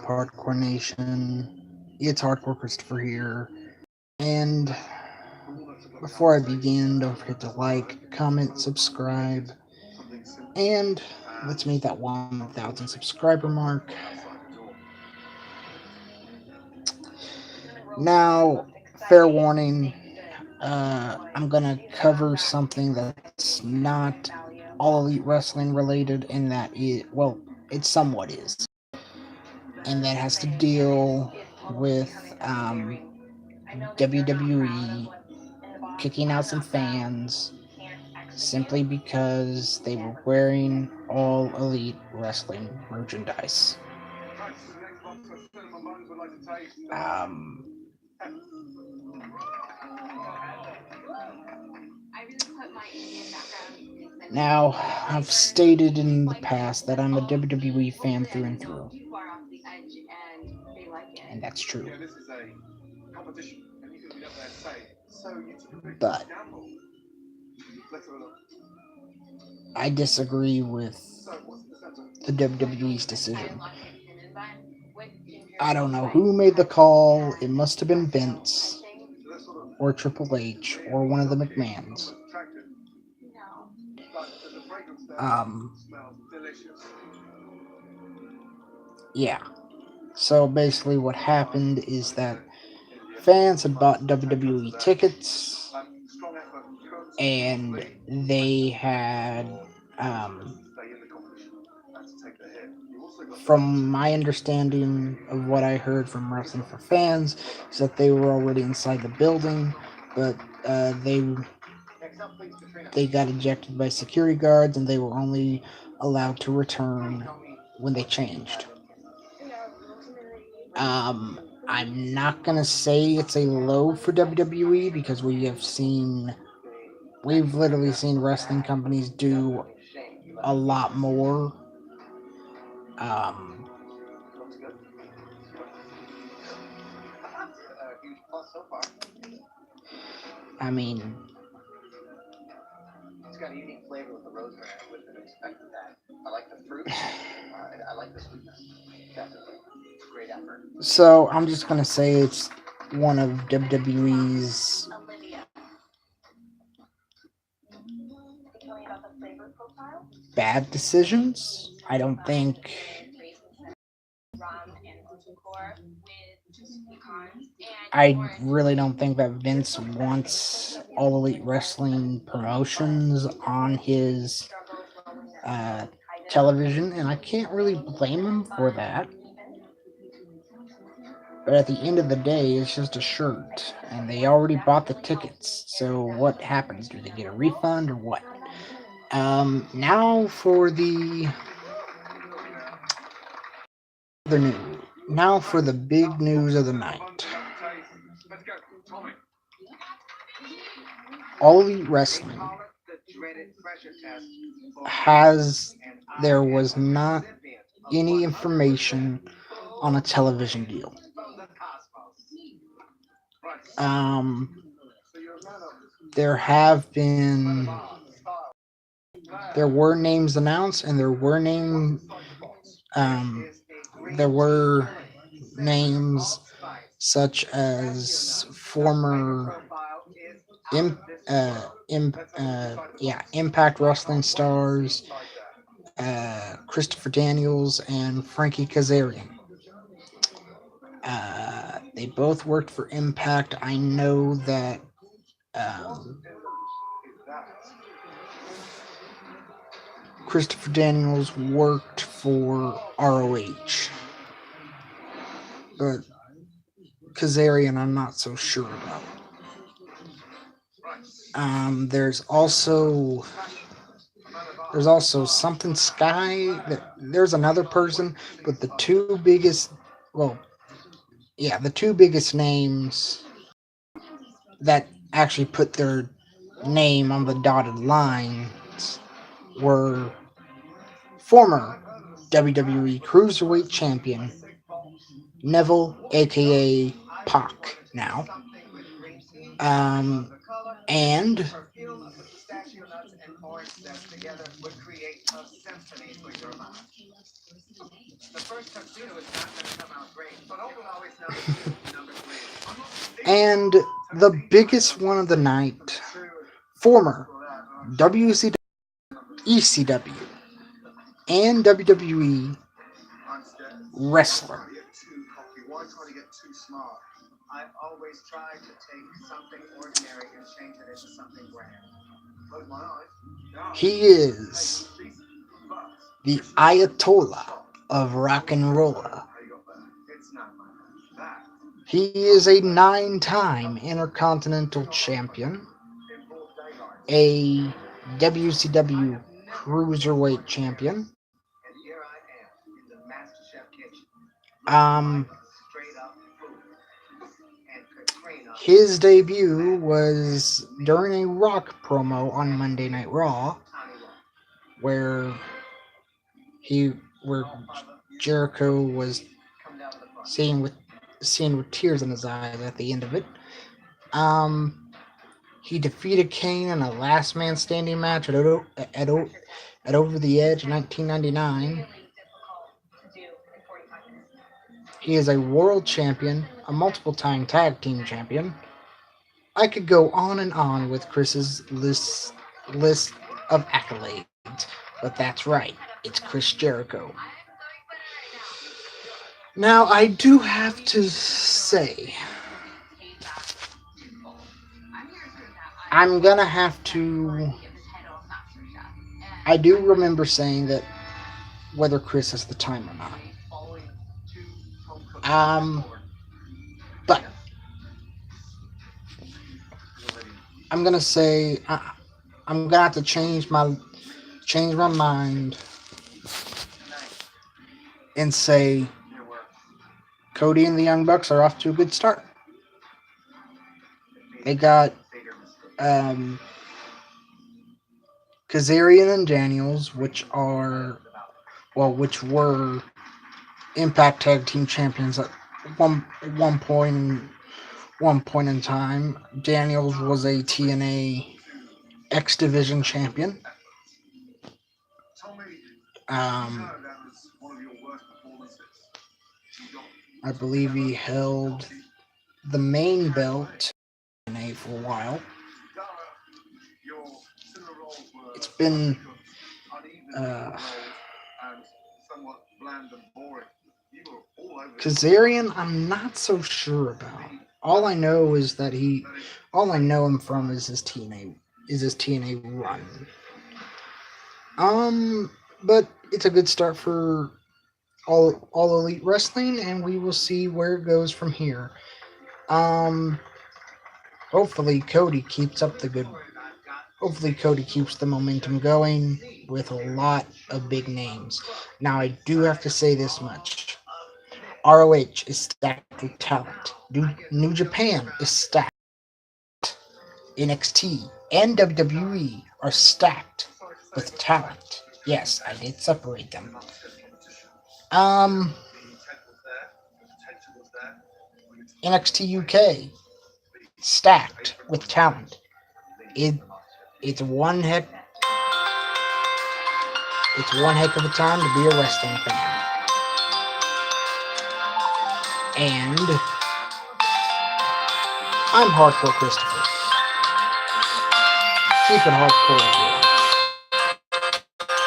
Hardcore Nation? It's Hardcore Christopher here. And before I begin, don't forget to like, comment, subscribe, and let's meet that 1,000 subscriber mark. Now, fair warning, I'm gonna cover something that's not all Elite Wrestling related, and it somewhat is. And that has to deal with WWE kicking out some fans simply because they were wearing All Elite Wrestling merchandise. Um, Now, I've stated in the past that I'm a WWE fan through and through, and that's true. But I disagree with the WWE's decision. I don't know who made the call. It must have been Vince or Triple H or one of the McMahons. Um, yeah. So basically, what happened is that fans had bought WWE tickets, and they had, um, from my understanding of what I heard from Wrestling for Fans, is that they were already inside the building, but they got ejected by security guards, and they were only allowed to return when they changed. I'm not gonna say it's a low for WWE because we've literally seen wrestling companies do a lot more. Um, I mean, it's got a unique flavor with the rosemary. I wouldn't have expected that. I like the fruit. I like the sweetness. Definitely, great effort. So I'm just gonna say it's one of WWE's bad decisions. I really don't think that Vince wants All Elite Wrestling promotions on his television, and I can't really blame him for that. But at the end of the day, it's just a shirt, and they already bought the tickets. So what happens? Do they get a refund or what? Now for the news. Now for the big news of the night. All Elite Wrestling there was not any information on a television deal. There have been there were names announced, and there were names such as former Impact Wrestling stars, Christopher Daniels and Frankie Kazarian. They both worked for Impact. I know that Christopher Daniels worked for ROH, but Kazarian I'm not so sure about. There's also something Sky. There's another person, but the two biggest names that actually put their name on the dotted lines were former WWE Cruiserweight Champion Neville, aka Pac, now, and And the biggest one of the night, former WCW, ECW, and WWE wrestler. He is the Ayatollah of rock and roll. He is a 9-time Intercontinental Champion, a WCW Cruiserweight Champion. His debut was during a Rock promo on Monday Night Raw, where Jericho was seen with tears in his eyes at the end of it. He defeated Kane in a last man standing match at Over the Edge in 1999. He is a world champion, a multiple time tag team champion. I could go on and on with Chris's list of accolades, but that's right, it's Chris Jericho. Now, I do have to say, I'm gonna have to. I do remember saying that whether Chris has the time or not. But I'm gonna say I'm gonna have to change my mind and say Cody and the Young Bucks are off to a good start. They got Kazarian and Daniels, which were Impact Tag Team Champions at one point in time. Daniels was a TNA X Division champion. I believe he held the main belt TNA for a while. It's been Kazarian, I'm not so sure about. All I know is that all I know him from is his TNA run. But it's a good start for all Elite Wrestling, and we will see where it goes from here. Hopefully Cody keeps the momentum going with a lot of big names. Now, I do have to say this much. ROH is stacked with talent. New Japan is stacked. NXT and WWE are stacked with talent. Yes, I did separate them. NXT UK stacked with talent. It's one heck of a time to be a wrestling fan. And I'm Hardcore Christopher. Keep it hardcore.